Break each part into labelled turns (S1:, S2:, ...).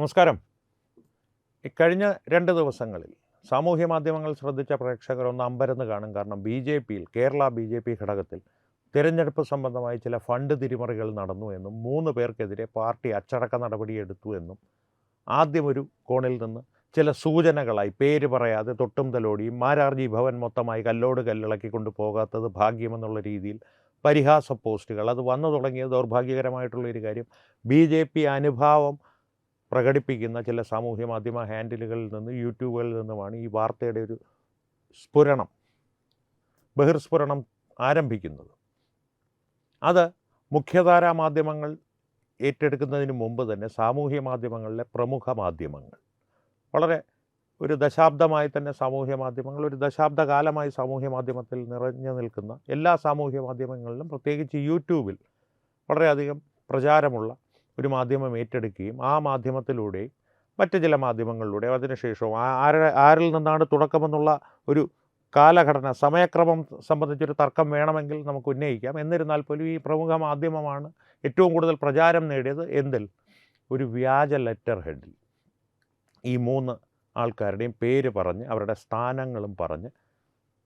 S1: നമസ്കാരം. ഇക്കഴിഞ്ഞ 2 ദിവസങ്ങളിൽ സാമൂഹ്യ മാധ്യമങ്ങൾ ശ്രദ്ധിച്ച പ്രേക്ഷകർ ഒന്ന് അമ്പരന്ന് കാണും. കാരണം കേരള ബി ജെ പി ഘടകത്തിൽ തിരഞ്ഞെടുപ്പ് സംബന്ധമായി ചില ഫണ്ട് തിരിമറികൾ നടന്നു എന്നും 3 പേർക്കെതിരെ പാർട്ടി അച്ചടക്ക നടപടിയെടുത്തു എന്നും ആദ്യം ഒരു കോണിൽ നിന്ന് ചില സൂചനകളായി പേര് പറയാതെ തൊട്ടും തലോടിയും മാരാർജി ഭവൻ മൊത്തമായി കല്ലോട് കല്ലിളക്കിക്കൊണ്ട് പോകാത്തത് ഭാഗ്യമെന്നുള്ള രീതിയിൽ പരിഹാസ പോസ്റ്റുകൾ. അത് വന്നു തുടങ്ങിയത് ദൗർഭാഗ്യകരമായിട്ടുള്ളൊരു കാര്യം. ബി ജെ പി അനുഭാവം പ്രകടിപ്പിക്കുന്ന ചില സാമൂഹ്യ മാധ്യമ ഹാൻഡിലുകളിൽ നിന്ന് യൂട്യൂബുകളിൽ നിന്നുമാണ് ഈ വാർത്തയുടെ ഒരു ബഹിർസ്ഫുരണം ആരംഭിക്കുന്നത്. അത് മുഖ്യധാരാ മാധ്യമങ്ങൾ ഏറ്റെടുക്കുന്നതിന് മുമ്പ് തന്നെ സാമൂഹ്യ മാധ്യമങ്ങളിലെ പ്രമുഖ മാധ്യമങ്ങൾ വളരെ ഒരു ദശാബ്ദമായി തന്നെ ഒരു ദശാബ്ദകാലമായി സാമൂഹ്യ മാധ്യമത്തിൽ നിറഞ്ഞു നിൽക്കുന്ന എല്ലാ സാമൂഹ്യ മാധ്യമങ്ങളിലും പ്രത്യേകിച്ച് യൂട്യൂബിൽ വളരെയധികം പ്രചാരമുള്ള ഒരു മാധ്യമം ഏറ്റെടുക്കുകയും ആ മാധ്യമത്തിലൂടെ മറ്റ് ചില മാധ്യമങ്ങളിലൂടെ അതിനുശേഷവും ആരിൽ നിന്നാണ് തുടക്കമെന്നുള്ള ഒരു കാലഘടന സമയക്രമം സംബന്ധിച്ചൊരു തർക്കം വേണമെങ്കിൽ നമുക്ക് ഉന്നയിക്കാം. എന്നിരുന്നാൽ പോലും ഈ പ്രമുഖ മാധ്യമമാണ് ഏറ്റവും കൂടുതൽ പ്രചാരം നേടിയത്. ഒരു വ്യാജ ലെറ്റർ ഹെഡിൽ ഈ 3 ആൾക്കാരുടെയും പേര് പറഞ്ഞ് അവരുടെ സ്ഥാനങ്ങളും പറഞ്ഞ്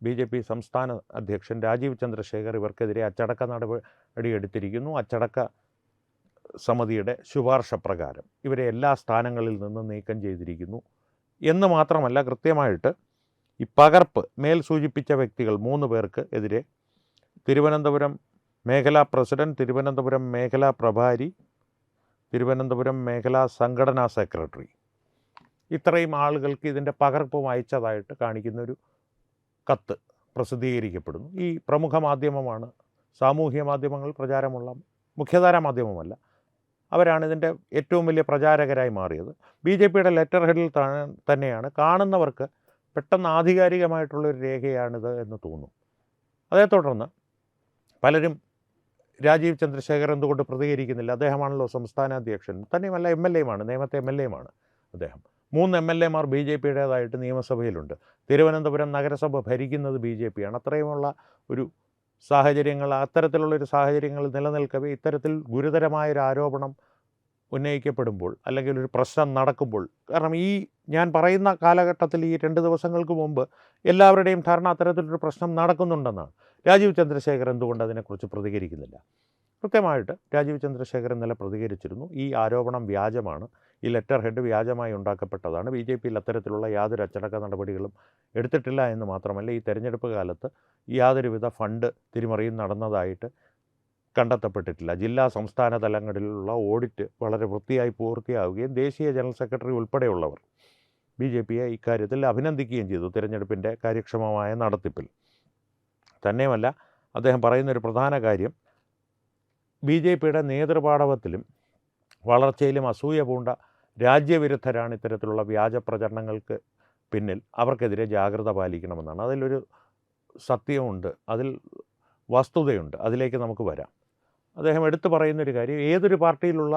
S1: BJP സംസ്ഥാന അധ്യക്ഷൻ രാജീവ് ചന്ദ്രശേഖർ ഇവർക്കെതിരെ അച്ചടക്ക നടപടി എടുത്തിരിക്കുന്നു. അച്ചടക്ക സമിതിയുടെ ശുപാർശ പ്രകാരം ഇവരെ എല്ലാ സ്ഥാനങ്ങളിൽ നിന്നും നീക്കം ചെയ്തിരിക്കുന്നു എന്ന് മാത്രമല്ല, കൃത്യമായിട്ട് ഈ പകർപ്പ് മേൽ സൂചിപ്പിച്ച വ്യക്തികൾ 3 പേർക്ക് എതിരെ തിരുവനന്തപുരം മേഖലാ പ്രസിഡന്റ്, തിരുവനന്തപുരം മേഖലാ പ്രഭാരി, തിരുവനന്തപുരം മേഖലാ സംഘടനാ സെക്രട്ടറി, ഇത്രയും ആളുകൾക്ക് ഇതിൻ്റെ പകർപ്പ് അയച്ചതായിട്ട് കാണിക്കുന്നൊരു കത്ത് പ്രസിദ്ധീകരിക്കപ്പെടുന്നു. ഈ പ്രമുഖ മാധ്യമമാണ്, സാമൂഹ്യ മാധ്യമങ്ങൾ പ്രചാരമുള്ള മുഖ്യധാരാ മാധ്യമമല്ല, അവരാണ് ഇതിൻ്റെ ഏറ്റവും വലിയ പ്രചാരകരായി മാറിയത്. BJPയുടെ ലെറ്റർ ഹെഡിൽ തന്നെയാണ് കാണുന്നവർക്ക് പെട്ടെന്ന് ആധികാരികമായിട്ടുള്ളൊരു രേഖയാണിത് എന്ന് തോന്നും. അതേ തുടർന്ന് പലരും രാജീവ് ചന്ദ്രശേഖർ എന്തുകൊണ്ട് പ്രതികരിക്കുന്നില്ല, അദ്ദേഹമാണല്ലോ സംസ്ഥാന അധ്യക്ഷൻ, തന്നെയുമല്ല MLA-മാണ്, നേമത്തെ MLA-മാണ് അദ്ദേഹം. 3 MLA-മാർ BJPയുടേതായിട്ട് നിയമസഭയിലുണ്ട്. തിരുവനന്തപുരം നഗരസഭ ഭരിക്കുന്നത് BJPയാണ്. അത്രയുമുള്ള ഒരു സാഹചര്യങ്ങൾ, അത്തരത്തിലുള്ളൊരു സാഹചര്യങ്ങൾ നിലനിൽക്കവേ ഇത്തരത്തിൽ ഗുരുതരമായൊരു ആരോപണം ഉന്നയിക്കപ്പെടുമ്പോൾ അല്ലെങ്കിൽ ഒരു പ്രശ്നം നടക്കുമ്പോൾ, കാരണം ഈ ഞാൻ പറയുന്ന കാലഘട്ടത്തിൽ ഈ 2 ദിവസങ്ങൾക്ക് മുമ്പ് എല്ലാവരുടെയും ധാരണ അത്തരത്തിലൊരു പ്രശ്നം നടക്കുന്നുണ്ടെന്നാണ്. രാജീവ് ചന്ദ്രശേഖർ എന്തുകൊണ്ട് അതിനെക്കുറിച്ച് പ്രതികരിക്കുന്നില്ല? കൃത്യമായിട്ട് രാജീവ് ചന്ദ്രശേഖർ ഇന്നലെ പ്രതികരിച്ചിരുന്നു. ഈ ആരോപണം വ്യാജമാണ്, ഈ ലെറ്റർ ഹെഡ് വ്യാജമായി ഉണ്ടാക്കപ്പെട്ടതാണ്, BJPയിൽ അത്തരത്തിലുള്ള യാതൊരു അച്ചടക്ക നടപടികളും എടുത്തിട്ടില്ല എന്ന് മാത്രമല്ല, ഈ തെരഞ്ഞെടുപ്പ് കാലത്ത് യാതൊരുവിധ ഫണ്ട് തിരിമറിയും നടന്നതായിട്ട് കണ്ടെത്തപ്പെട്ടിട്ടില്ല. ജില്ലാ സംസ്ഥാന തലങ്ങളിലുള്ള ഓഡിറ്റ് വളരെ വൃത്തിയായി പൂർത്തിയാവുകയും ദേശീയ ജനറൽ സെക്രട്ടറി ഉൾപ്പെടെയുള്ളവർ BJPയെ ഇക്കാര്യത്തിൽ അഭിനന്ദിക്കുകയും ചെയ്തു തിരഞ്ഞെടുപ്പിൻ്റെ കാര്യക്ഷമമായ നടത്തിപ്പിൽ. തന്നെയുമല്ല, അദ്ദേഹം പറയുന്നൊരു പ്രധാന കാര്യം BJPയുടെ നേതൃപാടവത്തിലും വളർച്ചയിലും അസൂയ പൂണ്ട രാജ്യവിരുദ്ധരാണ് ഇത്തരത്തിലുള്ള വ്യാജ പ്രചരണങ്ങൾക്ക് പിന്നിൽ, അവർക്കെതിരെ ജാഗ്രത പാലിക്കണമെന്നാണ്. അതിലൊരു സത്യമുണ്ട്, അതിൽ വസ്തുതയുണ്ട്, അതിലേക്ക് നമുക്ക് വരാം. അദ്ദേഹം എടുത്തു പറയുന്നൊരു കാര്യം, ഏതൊരു പാർട്ടിയിലുള്ള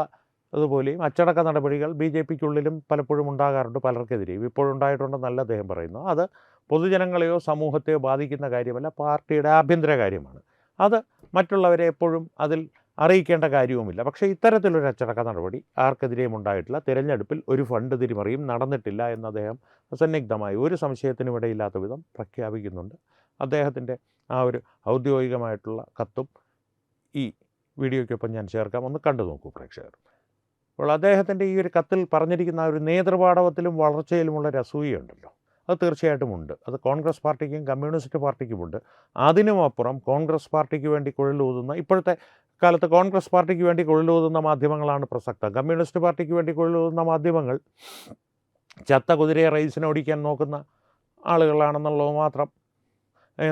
S1: അതുപോലെയും അച്ചടക്ക നടപടികൾ BJPക്കുള്ളിലും പലപ്പോഴും ഉണ്ടാകാറുണ്ട്, പലർക്കെതിരെയും ഇപ്പോഴുണ്ടായിട്ടുണ്ടെന്നല്ല അദ്ദേഹം പറയുന്നു. അത് പൊതുജനങ്ങളെയോ സമൂഹത്തെയോ ബാധിക്കുന്ന കാര്യമല്ല, പാർട്ടിയുടെ ആഭ്യന്തര കാര്യമാണ്. അത് മറ്റുള്ളവരെ എപ്പോഴും അതിൽ അറിയിക്കേണ്ട കാര്യവുമില്ല. പക്ഷേ ഇത്തരത്തിലൊരു അച്ചടക്ക നടപടി ആർക്കെതിരെയും ഉണ്ടായിട്ടില്ല. തിരഞ്ഞെടുപ്പിൽ ഒരു ഫണ്ട് തിരിമറിയും നടന്നിട്ടില്ല എന്ന് അദ്ദേഹം അസന്നിഗ്ധമായി ഒരു സംശയത്തിനും ഇടയില്ലാത്ത വിധം പ്രഖ്യാപിക്കുന്നുണ്ട്. അദ്ദേഹത്തിൻ്റെ ആ ഒരു ഔദ്യോഗികമായിട്ടുള്ള കത്തും ഈ വീഡിയോയ്ക്കൊപ്പം ഞാൻ ചേർക്കാം, ഒന്ന് കണ്ടു നോക്കൂ പ്രേക്ഷകർ. അപ്പോൾ അദ്ദേഹത്തിൻ്റെ ഈ ഒരു കത്തിൽ പറഞ്ഞിരിക്കുന്ന ആ ഒരു നേതൃപാടവത്തിലും വളർച്ചയിലുമുള്ള ഒരു അസൂയുണ്ടല്ലോ, അത് തീർച്ചയായിട്ടും ഉണ്ട്. അത് കോൺഗ്രസ് പാർട്ടിക്കും കമ്മ്യൂണിസ്റ്റ് പാർട്ടിക്കുമുണ്ട്. അതിനുമപ്പുറം കോൺഗ്രസ് പാർട്ടിക്ക് വേണ്ടി കുഴലൂതുന്ന, ഇപ്പോഴത്തെ കാലത്ത് കോൺഗ്രസ് പാർട്ടിക്ക് വേണ്ടി കുഴലൂതുന്ന മാധ്യമങ്ങളാണ് പ്രസക്തം. കമ്മ്യൂണിസ്റ്റ് പാർട്ടിക്ക് വേണ്ടി കുഴലൂതുന്ന മാധ്യമങ്ങൾ ചത്ത കുതിരയെ റേസിനോടിക്കാൻ നോക്കുന്ന ആളുകളാണെന്നുള്ളത് മാത്രം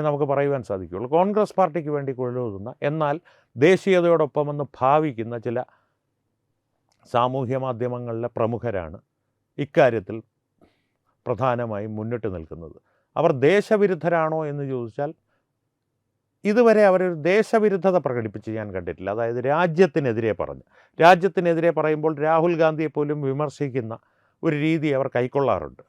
S1: നമുക്ക് പറയുവാൻ സാധിക്കുകയുള്ളൂ. കോൺഗ്രസ് പാർട്ടിക്ക് വേണ്ടി കുഴലൂതുന്ന, എന്നാൽ ദേശീയതയോടൊപ്പമെന്ന് ഭാവിക്കുന്ന ചില സാമൂഹ്യ മാധ്യമങ്ങളിലെ പ്രമുഖരാണ് ഇക്കാര്യത്തിൽ പ്രധാനമായും മുന്നിട്ട് നിൽക്കുന്നത്. അവർ ദേശവിരുദ്ധരാണോ എന്ന് ചോദിച്ചാൽ ഇതുവരെ അവരൊരു ദേശവിരുദ്ധത പ്രകടിപ്പിച്ച് ഞാൻ കണ്ടിട്ടില്ല. അതായത് രാജ്യത്തിനെതിരെ പറയുമ്പോൾ രാഹുൽ ഗാന്ധിയെ പോലും വിമർശിക്കുന്ന ഒരു രീതി അവർ കൈക്കൊള്ളാറുണ്ട്.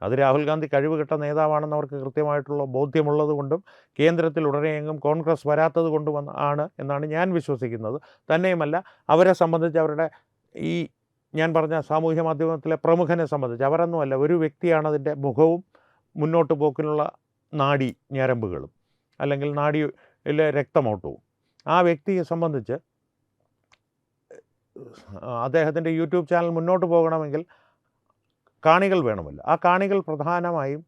S1: അത് രാഹുൽ ഗാന്ധി കഴിവുകെട്ട നേതാവാണെന്ന് അവർക്ക് കൃത്യമായിട്ടുള്ള ബോധ്യമുള്ളത് കൊണ്ടും കേന്ദ്രത്തിൽ ഉടനെയെങ്കിലും കോൺഗ്രസ് വരാത്തത് കൊണ്ടും ആണ് എന്നാണ് ഞാൻ വിശ്വസിക്കുന്നത്. തന്നെയുമല്ല, അവരെ സംബന്ധിച്ച് അവരുടെ ഈ ഞാൻ പറഞ്ഞ സാമൂഹ്യ മാധ്യമത്തിലെ പ്രമുഖനെ സംബന്ധിച്ച് അവരൊന്നുമല്ല, ഒരു വ്യക്തിയാണ് അതിൻ്റെ മുഖവും മുന്നോട്ട് പോക്കിനുള്ള നാഡി ഞരമ്പുകളും അല്ലെങ്കിൽ നാഡിയിലെ രക്തമോട്ടവും. ആ വ്യക്തിയെ സംബന്ധിച്ച് അദ്ദേഹത്തിൻ്റെ യൂട്യൂബ് ചാനൽ മുന്നോട്ട് പോകണമെങ്കിൽ കാണികൾ വേണമല്ലോ. ആ കാണികൾ പ്രധാനമായും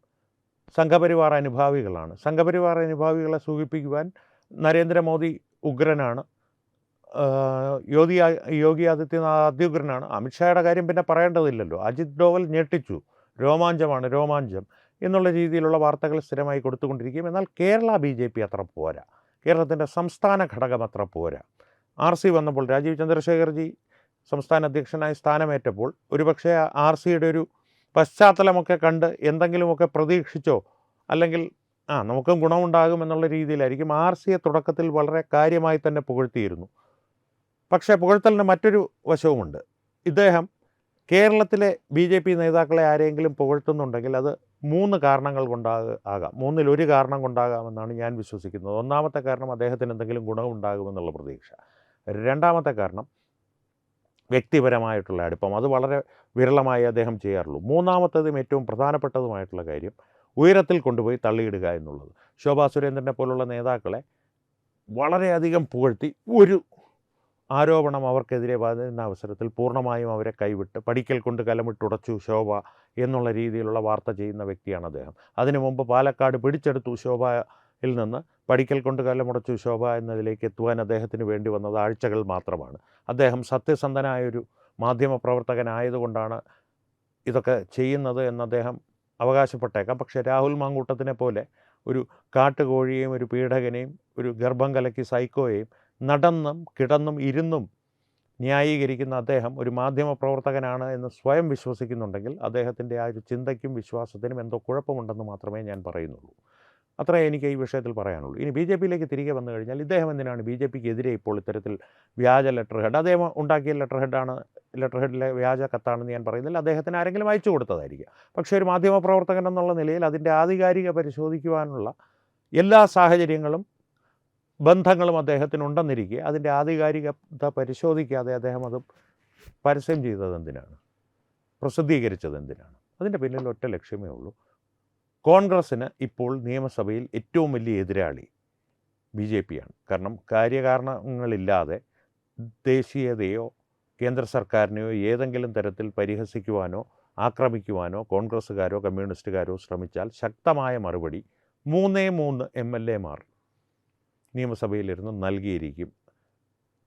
S1: സംഘപരിവാർ അനുഭാവികളാണ്. സംഘപരിവാർ അനുഭാവികളെ സൂചിപ്പിക്കുവാൻ നരേന്ദ്രമോദി ഉഗ്രനാണ്, യോഗി ആദിത്യനാഥ് അത്യുഗ്രനാണ്. അമിത്ഷായുടെ കാര്യം പിന്നെ പറയേണ്ടതില്ലല്ലോ. അജിത് ഡോവൽ ഞെട്ടിച്ചു, രോമാഞ്ചമാണ് രോമാഞ്ചം എന്നുള്ള രീതിയിലുള്ള വാർത്തകൾ സ്ഥിരമായി കൊടുത്തുകൊണ്ടിരിക്കും. എന്നാൽ കേരള BJP അത്ര പോരാ, കേരളത്തിൻ്റെ സംസ്ഥാന ഘടകം അത്ര പോരാ. RC വന്നപ്പോൾ, രാജീവ് ചന്ദ്രശേഖർജി സംസ്ഥാന അധ്യക്ഷനായി സ്ഥാനമേറ്റപ്പോൾ ഒരുപക്ഷെ RCയുടെ ഒരു പശ്ചാത്തലമൊക്കെ കണ്ട് എന്തെങ്കിലുമൊക്കെ പ്രതീക്ഷിച്ചോ, അല്ലെങ്കിൽ നമുക്കും ഗുണമുണ്ടാകും എന്നുള്ള രീതിയിലായിരിക്കും RCയെ തുടക്കത്തിൽ വളരെ കാര്യമായി തന്നെ പുകഴ്ത്തിയിരുന്നു. പക്ഷേ പുകഴ്ത്തലിന് മറ്റൊരു വശവുമുണ്ട്. ഇദ്ദേഹം കേരളത്തിലെ BJP നേതാക്കളെ ആരെങ്കിലും പുകഴ്ത്തുന്നുണ്ടെങ്കിൽ അത് 3 കാരണങ്ങൾ കൊണ്ടാകാം. 3-1 കാരണം കൊണ്ടാകാമെന്നാണ് ഞാൻ വിശ്വസിക്കുന്നത്. ഒന്നാമത്തെ കാരണം അദ്ദേഹത്തിന് എന്തെങ്കിലും ഗുണമുണ്ടാകുമെന്നുള്ള പ്രതീക്ഷ. രണ്ടാമത്തെ കാരണം വ്യക്തിപരമായിട്ടുള്ള അടുപ്പം, അത് വളരെ വിരളമായി അദ്ദേഹം ചെയ്യാറുള്ളൂ. മൂന്നാമത്തതും ഏറ്റവും പ്രധാനപ്പെട്ടതുമായിട്ടുള്ള കാര്യം ഉയരത്തിൽ കൊണ്ടുപോയി തള്ളിയിടുക എന്നുള്ളത്. ശോഭാ സുരേന്ദ്രനെ പോലുള്ള നേതാക്കളെ വളരെയധികം പുകഴ്ത്തി ഒരു ആരോപണം അവർക്കെതിരെ വരുന്ന അവസരത്തിൽ പൂർണ്ണമായും അവരെ കൈവിട്ട് പടിക്കൽ കൊണ്ട് കലമിട്ടുടച്ചു ശോഭ എന്നുള്ള രീതിയിലുള്ള വാർത്ത ചെയ്യുന്ന വ്യക്തിയാണ് അദ്ദേഹം. അതിനു മുമ്പ് പാലക്കാട് പിടിച്ചെടുത്തു ശോഭയിൽ നിന്ന് പടിക്കൽ കൊണ്ട് കലമുടച്ചു ശോഭ എന്നതിലേക്ക് എത്തുവാൻ അദ്ദേഹത്തിന് വേണ്ടി വന്നത് ആഴ്ചകൾ മാത്രമാണ്. അദ്ദേഹം സത്യസന്ധനായൊരു മാധ്യമപ്രവർത്തകനായതുകൊണ്ടാണ് ഇതൊക്കെ ചെയ്യുന്നത് എന്ന് അദ്ദേഹം അവകാശപ്പെട്ടേക്കാം. പക്ഷേ രാഹുൽ മാങ്കൂട്ടത്തിനെ പോലെ ഒരു കാട്ടുകോഴിയെയും ഒരു പീഡകനെയും ഒരു ഗർഭം കലക്കി സൈക്കോയെയും നടന്നും കിടന്നും ഇരുന്നും ന്യായീകരിക്കുന്ന അദ്ദേഹം ഒരു മാധ്യമപ്രവർത്തകനാണ് എന്ന് സ്വയം വിശ്വസിക്കുന്നുണ്ടെങ്കിൽ അദ്ദേഹത്തിൻ്റെ ആ ഒരു ചിന്തയ്ക്കും വിശ്വാസത്തിനും എന്തോ കുഴപ്പമുണ്ടെന്ന് മാത്രമേ ഞാൻ പറയുന്നുള്ളൂ. അത്രേ എനിക്ക് ഈ വിഷയത്തിൽ പറയാനുള്ളൂ. ഇനി BJPയിലേക്ക് തിരികെ വന്നു കഴിഞ്ഞാൽ ഇദ്ദേഹം എന്തിനാണ് BJPക്കെതിരെ ഇപ്പോൾ ഇത്തരത്തിൽ വ്യാജ ലെറ്റർ ഹെഡ്, അദ്ദേഹം ഉണ്ടാക്കിയ ലെറ്റർ ഹെഡിലെ വ്യാജ കത്താണെന്ന് ഞാൻ പറയുന്നില്ല, അദ്ദേഹത്തിന് ആരെങ്കിലും അയച്ചു കൊടുത്തതായിരിക്കും. പക്ഷേ ഒരു മാധ്യമപ്രവർത്തകൻ എന്നുള്ള നിലയിൽ അതിൻ്റെ ആധികാരിക പരിശോധിക്കുവാനുള്ള എല്ലാ സാഹചര്യങ്ങളും ബന്ധങ്ങളും അദ്ദേഹത്തിനുണ്ടെന്നിരിക്കെ അതിൻ്റെ ആധികാരികത പരിശോധിക്കാതെ അദ്ദേഹം അത് പരസ്യം ചെയ്തത് എന്തിനാണ്, പ്രസിദ്ധീകരിച്ചത് എന്തിനാണ്? അതിൻ്റെ പിന്നിൽ ഒറ്റ ലക്ഷ്യമേ ഉള്ളൂ. കോൺഗ്രസ്സിന് ഇപ്പോൾ നിയമസഭയിൽ ഏറ്റവും വലിയ എതിരാളി BJPയാണ്. കാരണം കാര്യകാരണങ്ങളില്ലാതെ ദേശീയതയോ കേന്ദ്ര സർക്കാരിനെയോ ഏതെങ്കിലും തരത്തിൽ പരിഹസിക്കുവാനോ ആക്രമിക്കുവാനോ കോൺഗ്രസ്സുകാരോ കമ്മ്യൂണിസ്റ്റുകാരോ ശ്രമിച്ചാൽ ശക്തമായ മറുപടി 3 MLAമാർ നിയമസഭയിലിരുന്ന് നൽകിയിരിക്കും.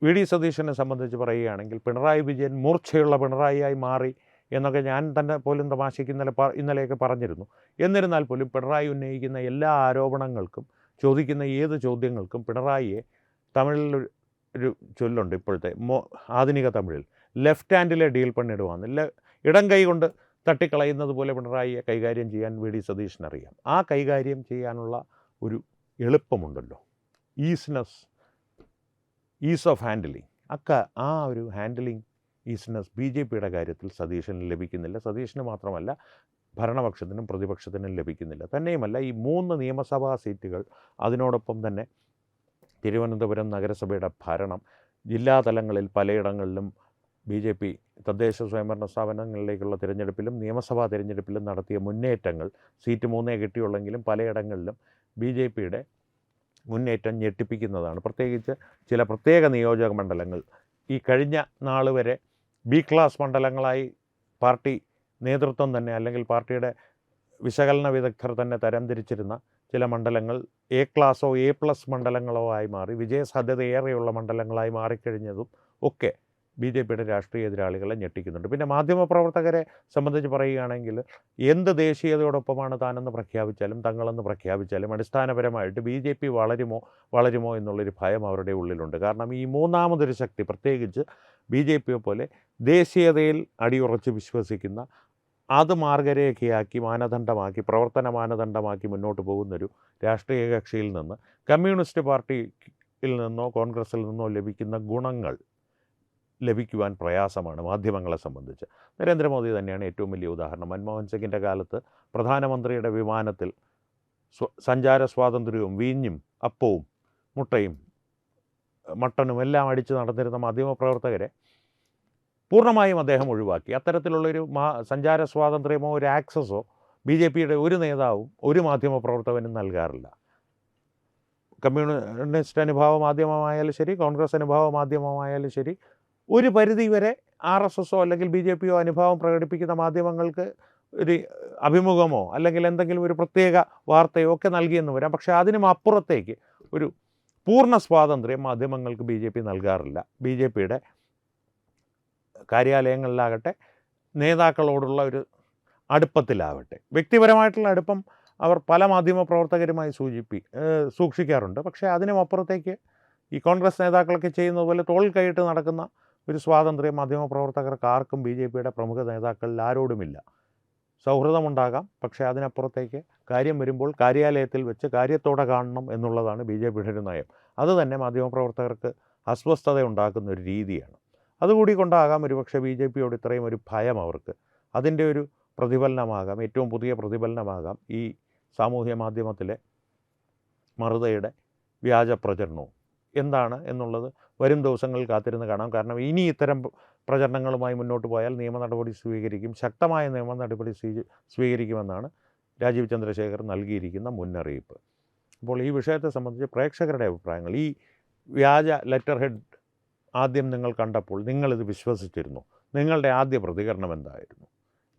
S1: VD സതീശനെ സംബന്ധിച്ച് പറയുകയാണെങ്കിൽ പിണറായി വിജയൻ മൂർച്ചയുള്ള പിണറായിയായി മാറി എന്നൊക്കെ ഞാൻ തന്നെ പോലും തമാശയ്ക്ക് ഇന്നലെയൊക്കെ പറഞ്ഞിരുന്നു. എന്നിരുന്നാൽ പോലും പിണറായി ഉന്നയിക്കുന്ന എല്ലാ ആരോപണങ്ങൾക്കും ചോദിക്കുന്ന ഏത് ചോദ്യങ്ങൾക്കും പിണറായിയെ, തമിഴിൽ ഒരു ചൊല്ലുണ്ട് ഇപ്പോഴത്തെ ആധുനിക തമിഴിൽ, ലെഫ്റ്റ് ഹാൻഡിലെ ഡീൽ പണിയിടുവാന്ന്, ഇടം കൈ കൊണ്ട് തട്ടിക്കളയുന്നത് പോലെ പിണറായിയെ കൈകാര്യം ചെയ്യാൻ VD സതീശനറിയാം. ആ കൈകാര്യം ചെയ്യാനുള്ള ഒരു എളുപ്പമുണ്ടല്ലോ, ഈസ് ഓഫ് ഹാൻഡിലിങ്, ആ ഒരു ഹാൻഡിലിങ് ഈസ്നെസ് BJPയുടെ കാര്യത്തിൽ സതീശന് ലഭിക്കുന്നില്ല. സതീശന് മാത്രമല്ല, ഭരണപക്ഷത്തിനും പ്രതിപക്ഷത്തിനും ലഭിക്കുന്നില്ല. തന്നെയുമല്ല, ഈ 3 നിയമസഭാ സീറ്റുകൾ, അതിനോടൊപ്പം തന്നെ തിരുവനന്തപുരം നഗരസഭയുടെ ഭരണം, ജില്ലാ തലങ്ങളിൽ പലയിടങ്ങളിലും BJP തദ്ദേശ സ്വയംഭരണ സ്ഥാപനങ്ങളിലേക്കുള്ള തിരഞ്ഞെടുപ്പിലും നിയമസഭാ തിരഞ്ഞെടുപ്പിലും നടത്തിയ മുന്നേറ്റങ്ങൾ, സീറ്റ് 3 കിട്ടിയുള്ളെങ്കിലും പലയിടങ്ങളിലും BJPയുടെ മുന്നേറ്റം ഞെട്ടിപ്പിക്കുന്നതാണ്. പ്രത്യേകിച്ച് ചില പ്രത്യേക നിയോജക മണ്ഡലങ്ങൾ ഈ കഴിഞ്ഞ നാൾ വരെ B ക്ലാസ് മണ്ഡലങ്ങളായി പാർട്ടി നേതൃത്വം തന്നെ, അല്ലെങ്കിൽ പാർട്ടിയുടെ വിശകലന വിദഗ്ധർ തന്നെ തരംതിരിച്ചിരുന്ന ചില മണ്ഡലങ്ങൾ A ക്ലാസോ A+ മണ്ഡലങ്ങളോ ആയി മാറി, വിജയസാധ്യതയേറെയുള്ള മണ്ഡലങ്ങളായി മാറിക്കഴിഞ്ഞതും ഒക്കെ BJPയുടെ രാഷ്ട്രീയ എതിരാളികളെ ഞെട്ടിക്കുന്നുണ്ട്. പിന്നെ മാധ്യമപ്രവർത്തകരെ സംബന്ധിച്ച് പറയുകയാണെങ്കിൽ എന്ത് ദേശീയതയോടൊപ്പമാണ് താനെന്ന് പ്രഖ്യാപിച്ചാലും തങ്ങളെന്ന് പ്രഖ്യാപിച്ചാലും അടിസ്ഥാനപരമായിട്ട് BJP വളരുമോ എന്നുള്ളൊരു ഭയം അവരുടെ ഉള്ളിലുണ്ട്. കാരണം ഈ മൂന്നാമതൊരു ശക്തി, പ്രത്യേകിച്ച് BJPയെ പോലെ ദേശീയതയിൽ അടിയുറച്ച് വിശ്വസിക്കുന്ന, അത് മാർഗരേഖയാക്കി മാനദണ്ഡമാക്കി പ്രവർത്തന മാനദണ്ഡമാക്കി മുന്നോട്ട് പോകുന്നൊരു രാഷ്ട്രീയ കക്ഷിയിൽ നിന്ന് കമ്മ്യൂണിസ്റ്റ് പാർട്ടിയിൽ നിന്നോ കോൺഗ്രസ്സിൽ നിന്നോ ലഭിക്കുന്ന ഗുണങ്ങൾ ലഭിക്കുവാൻ പ്രയാസമാണ് മാധ്യമങ്ങളെ സംബന്ധിച്ച്. നരേന്ദ്രമോദി തന്നെയാണ് ഏറ്റവും വലിയ ഉദാഹരണം. മൻമോഹൻ സിംഗിൻ്റെ കാലത്ത് പ്രധാനമന്ത്രിയുടെ വിമാനത്തിൽ സഞ്ചാര സ്വാതന്ത്ര്യവും വീഞ്ഞും അപ്പവും മുട്ടയും മട്ടനും എല്ലാം അടിച്ച് നടന്നിരുന്ന മാധ്യമപ്രവർത്തകരെ പൂർണ്ണമായും അദ്ദേഹം ഒഴിവാക്കി. അത്തരത്തിലുള്ളൊരു സഞ്ചാര സ്വാതന്ത്ര്യമോ ഒരു ആക്സസോ BJPയുടെ ഒരു നേതാവും ഒരു മാധ്യമപ്രവർത്തകനും നൽകാറില്ല. കമ്മ്യൂണിസ്റ്റ് അനുഭാവ മാധ്യമമായാലും ശരി, കോൺഗ്രസ് അനുഭാവ മാധ്യമമായാലും ശരി, ഒരു പരിധി വരെ RSSോ അല്ലെങ്കിൽ BJPയോ അനുഭാവം പ്രകടിപ്പിക്കുന്ന മാധ്യമങ്ങൾക്ക് ഒരു അഭിമുഖമോ അല്ലെങ്കിൽ എന്തെങ്കിലും ഒരു പ്രത്യേക വാർത്തയോ ഒക്കെ നൽകിയെന്ന് വരാം. പക്ഷേ അതിനും അപ്പുറത്തേക്ക് ഒരു പൂർണ്ണ സ്വാതന്ത്ര്യം മാധ്യമങ്ങൾക്ക് BJP നൽകാറില്ല. BJPയുടെ കാര്യാലയങ്ങളിലാകട്ടെ, നേതാക്കളോടുള്ള ഒരു അടുപ്പത്തിലാവട്ടെ, വ്യക്തിപരമായിട്ടുള്ള അടുപ്പം അവർ പല മാധ്യമപ്രവർത്തകരുമായി സൂക്ഷിക്കാറുണ്ട്. പക്ഷേ അതിനും അപ്പുറത്തേക്ക് ഈ കോൺഗ്രസ് നേതാക്കളൊക്കെ ചെയ്യുന്നത് പോലെ തോൾ കൈയിട്ട് നടക്കുന്ന ഒരു സ്വാതന്ത്ര്യം മാധ്യമപ്രവർത്തകർക്ക് ആർക്കും BJPയുടെ പ്രമുഖ നേതാക്കളിൽ ആരോടുമില്ല. സൗഹൃദമുണ്ടാകാം, പക്ഷേ അതിനപ്പുറത്തേക്ക് കാര്യം വരുമ്പോൾ കാര്യാലയത്തിൽ വെച്ച് കാര്യത്തോടെ കാണണം എന്നുള്ളതാണ് BJPയുടെ ഒരു നയം. അതുതന്നെ മാധ്യമപ്രവർത്തകർക്ക് അസ്വസ്ഥത ഉണ്ടാക്കുന്ന ഒരു രീതിയാണ്. അതുകൂടി കൊണ്ടാകാം ഒരുപക്ഷെ BJPയോട് ഇത്രയും ഒരു ഭയം അവർക്ക്. അതിൻ്റെ ഒരു പ്രതിഫലനമാകാം, ഏറ്റവും പുതിയ പ്രതിഫലനമാകാം ഈ സാമൂഹ്യ മാധ്യമത്തിലെ മറുതയുടെ വ്യാജ പ്രചരണവും. എന്താണ് എന്നുള്ളത് വരും ദിവസങ്ങളിൽ കാത്തിരുന്ന് കാണാം. കാരണം ഇനി ഇത്തരം പ്രചരണങ്ങളുമായി മുന്നോട്ട് പോയാൽ നിയമ നടപടി സ്വീകരിക്കും, ശക്തമായ നിയമ നടപടി സ്വീകരിക്കുമെന്നാണ് രാജീവ് ചന്ദ്രശേഖർ നൽകിയിരിക്കുന്ന മുന്നറിയിപ്പ്. അപ്പോൾ ഈ വിഷയത്തെ സംബന്ധിച്ച് പ്രേക്ഷകരുടെ അഭിപ്രായങ്ങൾ, ഈ വ്യാജ ലെറ്റർ ഹെഡ് ആദ്യം നിങ്ങൾ കണ്ടപ്പോൾ നിങ്ങളിത് വിശ്വസിച്ചിരുന്നു? നിങ്ങളുടെ ആദ്യ പ്രതികരണം എന്തായിരുന്നു?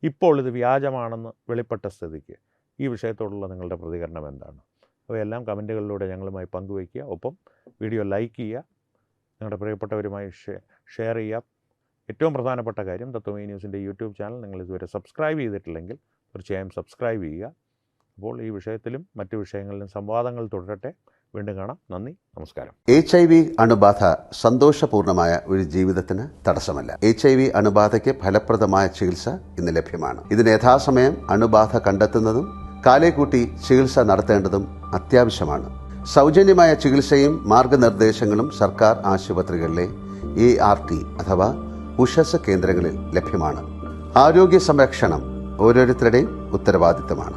S1: ഇപ്പോൾ ഇത് വ്യാജമാണെന്ന് വെളിപ്പെട്ട സ്ഥിതിക്ക് ഈ വിഷയത്തോടുള്ള നിങ്ങളുടെ പ്രതികരണം എന്താണ്? അവയെല്ലാം കമൻറ്റുകളിലൂടെ ഞങ്ങളുമായി പങ്കുവയ്ക്കുക. ഒപ്പം വീഡിയോ ലൈക്ക് ചെയ്യുക, നിങ്ങളുടെ പ്രിയപ്പെട്ടവരുമായി ഷെയർ ചെയ്യുക. ഏറ്റവും പ്രധാനപ്പെട്ട കാര്യം, തത്വമയി ന്യൂസിൻ്റെ യൂട്യൂബ് ചാനൽ നിങ്ങൾ ഇതുവരെ സബ്സ്ക്രൈബ് ചെയ്തിട്ടില്ലെങ്കിൽ തീർച്ചയായും സബ്സ്ക്രൈബ് ചെയ്യുക. അപ്പോൾ ഈ വിഷയത്തിലും മറ്റു വിഷയങ്ങളിലും സംവാദങ്ങൾ തുടരട്ടെ. വീണ്ടും കാണാം. നന്ദി, നമസ്കാരം.
S2: HIV അണുബാധ സന്തോഷപൂർണമായ ഒരു ജീവിതത്തിന് തടസ്സമല്ല. HIV അണുബാധയ്ക്ക് ഫലപ്രദമായ ചികിത്സ ഇന്ന് ലഭ്യമാണ്. ഇതിന് യഥാസമയം അണുബാധ കണ്ടെത്തുന്നതും കാലേക്കൂട്ടി ചികിത്സ നടത്തേണ്ടതും അത്യാവശ്യമാണ്. സൗജന്യമായ ചികിത്സയും മാർഗനിർദ്ദേശങ്ങളും സർക്കാർ ആശുപത്രികളിലെ ART അഥവാ ഉഷസ് കേന്ദ്രങ്ങളിൽ ലഭ്യമാണ്. ആരോഗ്യ സംരക്ഷണം ഓരോരുത്തരുടെയും ഉത്തരവാദിത്തമാണ്.